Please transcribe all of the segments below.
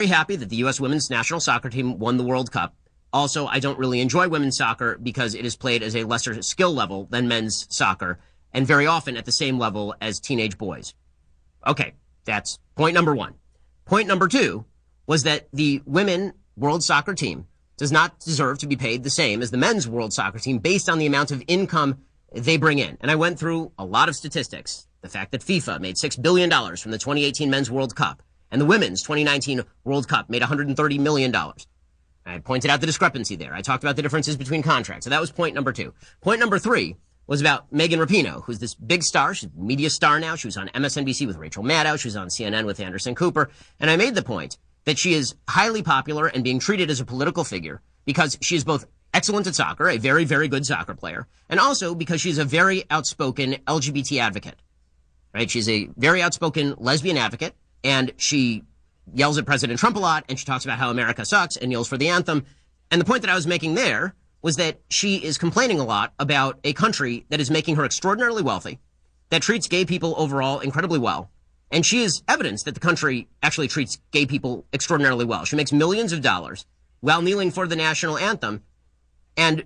very happy that the U.S. women's national soccer team won the World Cup. Also, I don't really enjoy women's soccer because it is played as a lesser skill level than men's soccer, and very often at the same level as teenage boys. Okay, that's point number one. Point number two was that the women world soccer team does not deserve to be paid the same as the men's world soccer team based on the amount of income they bring in. And I went through a lot of statistics. The fact that FIFA made $6 billion from the 2018 Men's World Cup and the Women's 2019 World Cup made $130 million. I pointed out the discrepancy there. I talked about the differences between contracts. So that was point number two. Point number three was about Megan Rapinoe, who's this big star. She's a media star now. She was on MSNBC with Rachel Maddow. She was on CNN with Anderson Cooper. And I made the point that she is highly popular and being treated as a political figure because she is both excellent at soccer, a very, very good soccer player, and also because she's a very outspoken LGBT advocate. Right? She's a very outspoken lesbian advocate, and she yells at President Trump a lot, and she talks about how America sucks and yells for the anthem. And the point that I was making there was that she is complaining a lot about a country that is making her extraordinarily wealthy, that treats gay people overall incredibly well. And she is evidence that the country actually treats gay people extraordinarily well. She makes millions of dollars while kneeling for the national anthem and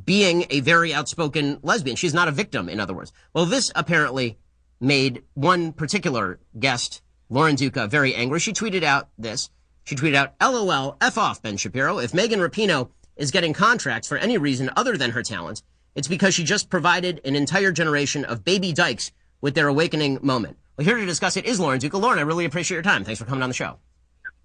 being a very outspoken lesbian. She's not a victim, in other words. Well, this apparently made one particular guest, Lauren Duca, very angry. She tweeted out this. She tweeted out, LOL, F off, Ben Shapiro. If Megan Rapinoe is getting contracts for any reason other than her talent, it's because she just provided an entire generation of baby dykes with their awakening moment. Well, here to discuss it is Lauren Duca. Lauren, I really appreciate your time. Thanks for coming on the show.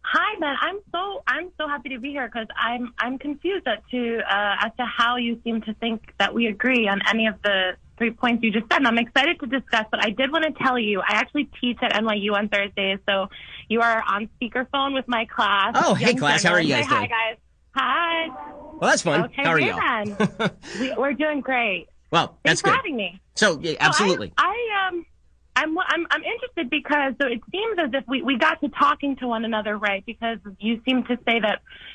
Hi, Ben. I'm so happy to be here because I'm confused as to how you seem to think that we agree on any of the 3 points you just said. And I'm excited to discuss, but I did want to tell you, I actually teach at NYU on Thursdays, so you are on speakerphone with my class. Oh, hey, class. How are you guys doing? Hi, guys. Hi. Well, that's fun. Okay, how are you? We're doing great. Well, that's good. Thanks for having me. So, yeah, absolutely. I'm interested because so it seems as if we got to talking to one another, right? Because you seem to say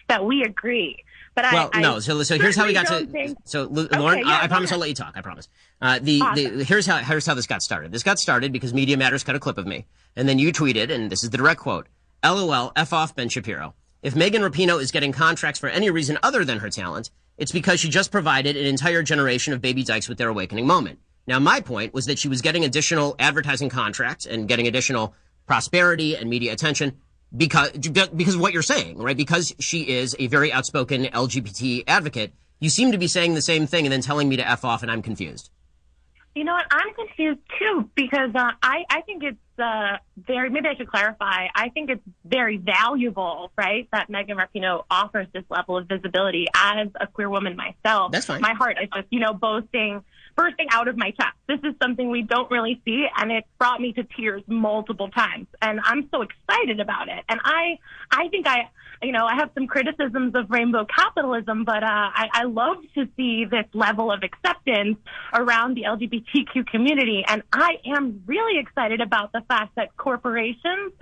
that we agree. But no. So here's how we got to. Lauren, I promise I'll let you talk. I promise. Awesome. Here's how this got started. This got started because Media Matters cut a clip of me, and then you tweeted, and this is the direct quote: "LOL, F off, Ben Shapiro. If Megan Rapinoe is getting contracts for any reason other than her talent, it's because she just provided an entire generation of baby dykes with their awakening moment." Now, my point was that she was getting additional advertising contracts and getting additional prosperity and media attention because of what you're saying, right? Because she is a very outspoken LGBT advocate. You seem to be saying the same thing and then telling me to F off, and I'm confused. You know what? I'm confused, too, because I think it's maybe I should clarify. I think it's very valuable, right, that Megan Rapinoe offers this level of visibility. As a queer woman myself, that's fine. My heart is just, bursting out of my chest. This is something we don't really see, and it brought me to tears multiple times. And I'm so excited about it. And I think I have some criticisms of rainbow capitalism, but I love to see this level of acceptance around the LGBTQ community. And I am really excited about the fact that corporations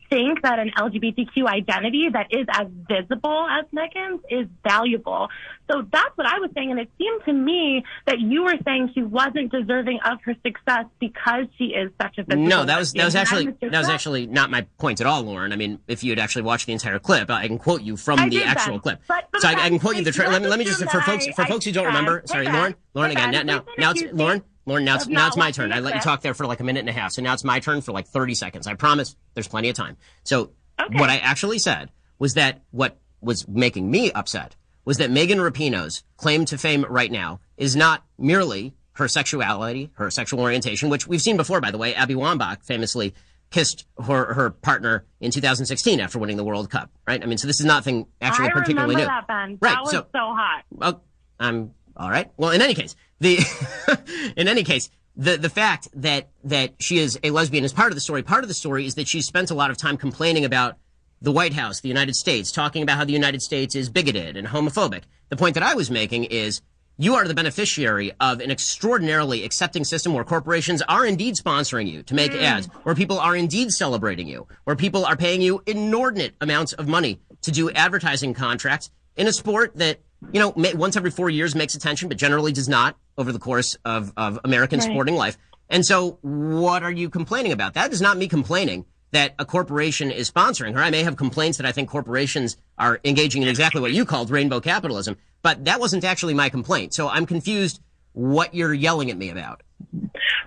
think that an LGBTQ identity that is as visible as Megan's is valuable. So that's what I was saying. And it seemed to me that you were saying she wasn't deserving of her success because she is such a visible. No, that was actually not my point at all, Lauren. I mean, if you had actually watched the entire clip, I can quote you from the actual clip. So I can quote you the let me just for folks who don't remember. Sorry, Lauren again. Now it's Lauren. Now it's my turn. I let you talk there for like a minute and a half. So now it's my turn for like 30 seconds. I promise there's plenty of time. So what I actually said was that what was making me upset was that Megan Rapinoe's claim to fame right now is not merely her sexuality, her sexual orientation, which we've seen before, by the way. Abby Wambach famously kissed her partner in 2016 after winning the World Cup, right? I mean, so this is nothing actually particularly new. That, Ben. Right. That was so hot. Well, I'm all right. Well, in any case, the fact that she is a lesbian is part of the story. Part of the story is that she spent a lot of time complaining about the White House, the United States, talking about how the United States is bigoted and homophobic. The point that I was making is you are the beneficiary of an extraordinarily accepting system where corporations are indeed sponsoring you to make ads, where people are indeed celebrating you, where people are paying you inordinate amounts of money to do advertising contracts in a sport that, once every 4 years makes attention, but generally does not over the course of American sporting life. And so what are you complaining about? That is not me complaining that a corporation is sponsoring her. I may have complaints that I think corporations are engaging in exactly what you called rainbow capitalism, but that wasn't actually my complaint. So I'm confused what you're yelling at me about.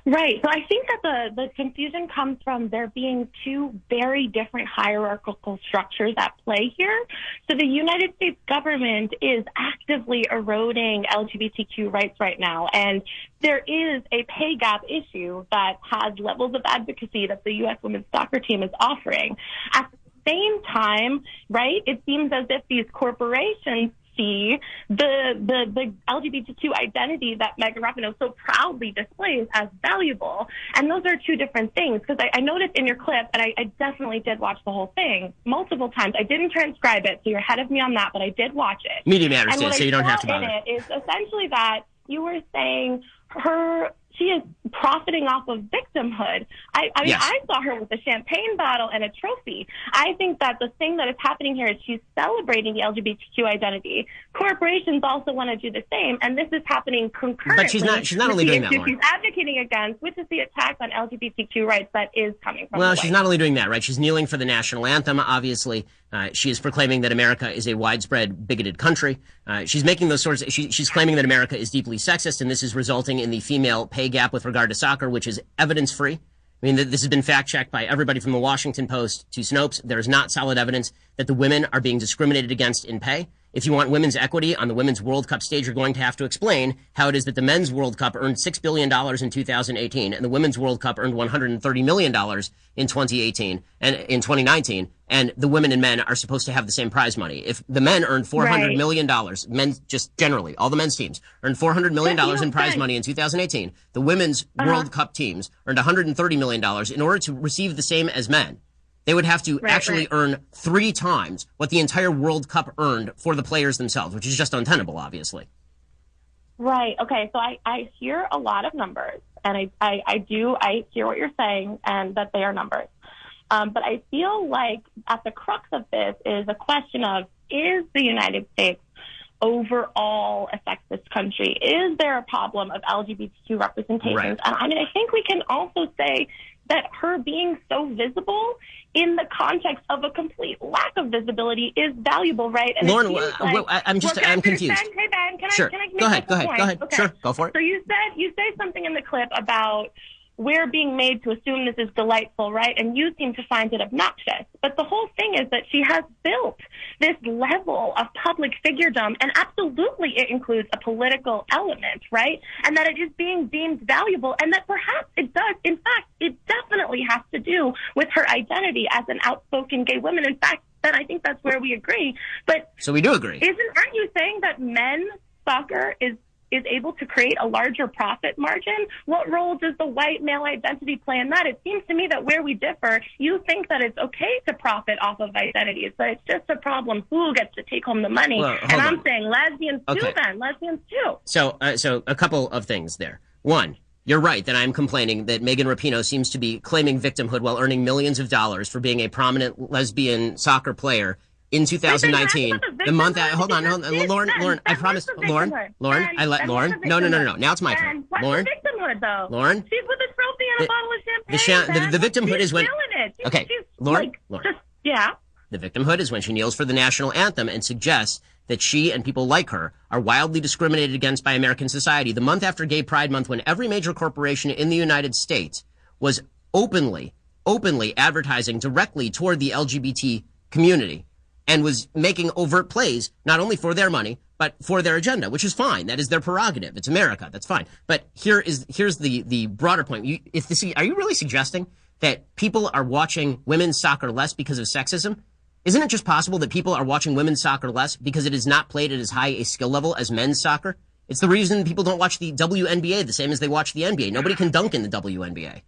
Right. So I think that the confusion comes from there being two very different hierarchical structures at play here. So the United States government is actively eroding LGBTQ rights right now. And there is a pay gap issue that has levels of advocacy that the U.S. women's soccer team is offering. At the same time, right, it seems as if these corporations see the LGBTQ identity that Megan Rapinoe so proudly displays as valuable. And those are two different things, because I noticed in your clip, and I definitely did watch the whole thing multiple times. I didn't transcribe it, so you're ahead of me on that, but I did watch it. Media Matters did, so you don't have to bother. And what I saw in it is essentially that you were saying she is profiting off of victimhood. I mean, yes. I saw her with a champagne bottle and a trophy. I think that the thing that is happening here is she's celebrating the LGBTQ identity. Corporations also want to do the same, and this is happening concurrently. But she's not only doing that, Lauren. She's advocating against, which is the attack on LGBTQ rights that is coming from. Well, she's not only doing that, right? She's kneeling for the national anthem, obviously. She is proclaiming that America is a widespread bigoted country. She's making those sorts. She's claiming that America is deeply sexist, and this is resulting in the female pay gap with regard to soccer, which is evidence-free. I mean, this has been fact-checked by everybody from the Washington Post to Snopes. There is not solid evidence that the women are being discriminated against in pay. If you want women's equity on the Women's World Cup stage, you're going to have to explain how it is that the Men's World Cup earned $6 billion in 2018 and the Women's World Cup earned $130 million in 2018 and in 2019. And the women and men are supposed to have the same prize money. If the men earned $400 million, men just generally, all the men's teams earned $400 million in prize money in 2018. The Women's World Cup teams earned $130 million. In order to receive the same as men, they would have to earn 3 times what the entire World Cup earned for the players themselves, which is just untenable, obviously. Right. Okay. So I hear a lot of numbers, and I hear what you're saying, and that they are numbers. But I feel like at the crux of this is a question of, is the United States overall a sexist country? Is there a problem of LGBTQ representation? Right. And I mean, I think we can also say that her being so visible in the context of a complete lack of visibility is valuable, right? And Lauren, I'm confused. Hey, Ben, can sure. I make go ahead. Okay. Sure, go for it. So you say something in the clip about we're being made to assume this is delightful, right? And you seem to find it obnoxious. But the whole thing is that she has built this level of public figurdom, and absolutely it includes a political element, right? And that it is being deemed valuable, and that perhaps it does. In fact, it definitely has to do with her identity as an outspoken gay woman. In fact, then I think that's where we agree. But so we do agree. Aren't you saying that men's soccer is able to create a larger profit margin? What role does the white male identity play in that? It seems to me that where we differ, you think that it's okay to profit off of identities, but it's just a problem who gets to take home the money. Well, and I'm saying lesbians too, then. Lesbians too. So a couple of things there. One, you're right that I'm complaining that Megan Rapinoe seems to be claiming victimhood while earning millions of dollars for being a prominent lesbian soccer player in 2019, the month that, hold on, Lauren, I promise, Lauren, No, now it's my turn. Lauren, what's the victimhood, though? Lauren, she's with a trophy and a bottle of champagne. The victimhood is when, Lauren, yeah. The victimhood is when she kneels for the national anthem and suggests that she and people like her are wildly discriminated against by American society. The month after Gay Pride Month, when every major corporation in the United States was openly advertising directly toward the LGBT community, and was making overt plays, not only for their money, but for their agenda, which is fine. That is their prerogative. It's America. That's fine. But here's the broader point. Are you really suggesting that people are watching women's soccer less because of sexism? Isn't it just possible that people are watching women's soccer less because it is not played at as high a skill level as men's soccer? It's the reason people don't watch the WNBA the same as they watch the NBA. Nobody can dunk in the WNBA.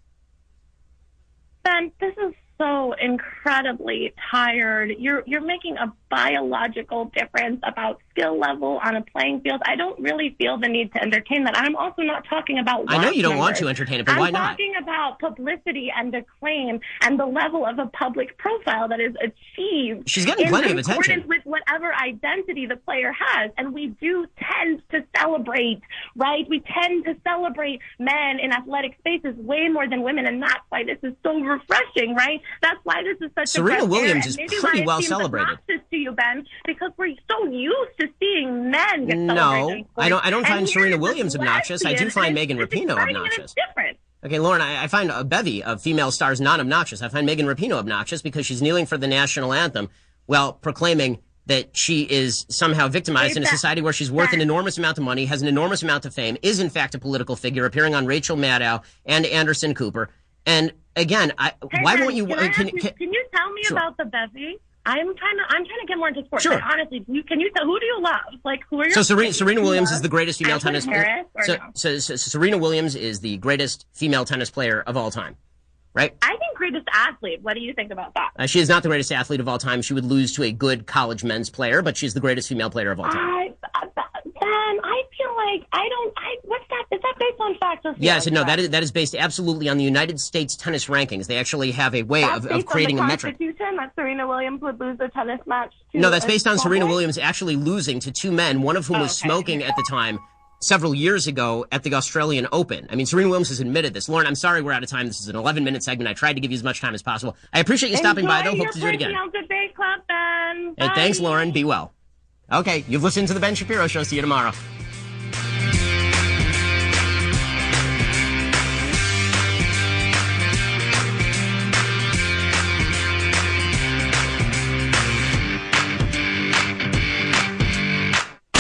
Ben, this is so incredibly tired. You're making a biological difference about skill level on a playing field. I don't really feel the need to entertain that. I'm also not talking about I know you don't want to entertain it, but why not? I'm talking about publicity and acclaim and the level of a public profile that is achieved. She's getting plenty of attention. With what whatever identity the player has. And we do tend to celebrate, right? We tend to celebrate men in athletic spaces way more than women. And that's why this is so refreshing, right? That's why this is such Serena a Williams is pretty well celebrated. To you, Ben, because we're so used to seeing men get celebrated. No, I don't find Serena Williams obnoxious. I do find Megan Rapinoe obnoxious. Different. Okay, Lauren, I find a bevy of female stars non-obnoxious. I find Megan Rapinoe obnoxious because she's kneeling for the national anthem while proclaiming that she is somehow victimized in a society where she's worth an enormous amount of money, has an enormous amount of fame, is in fact a political figure, appearing on Rachel Maddow and Anderson Cooper. And again, why won't you? Can you tell me about the bevy? I'm trying to get more into sports. Sure. But honestly, can you tell, who do you love? Like, who are your Serena Williams is the greatest female tennis player. So Serena Williams is the greatest female tennis player of all time, right? I think greatest athlete. What do you think about that? She is not the greatest athlete of all time. She would lose to a good college men's player, but she's the greatest female player of all time. Ben, I feel like what's that? Is that based on facts or Yes, no, that is based absolutely on the United States tennis rankings. They actually have a way of creating a metric. That Serena Williams would lose a tennis match to. No, that's based on Serena Williams actually losing to two men, one of whom was smoking at the time several years ago at the Australian Open. I mean, Serena Williams has admitted this. Lauren, I'm sorry we're out of time. This is an 11-minute segment. I tried to give you as much time as possible. I appreciate you stopping by, though. Hope to do it again. Debate Club, Ben. Hey, thanks, Lauren. Be well. Okay, you've listened to The Ben Shapiro Show. See you tomorrow.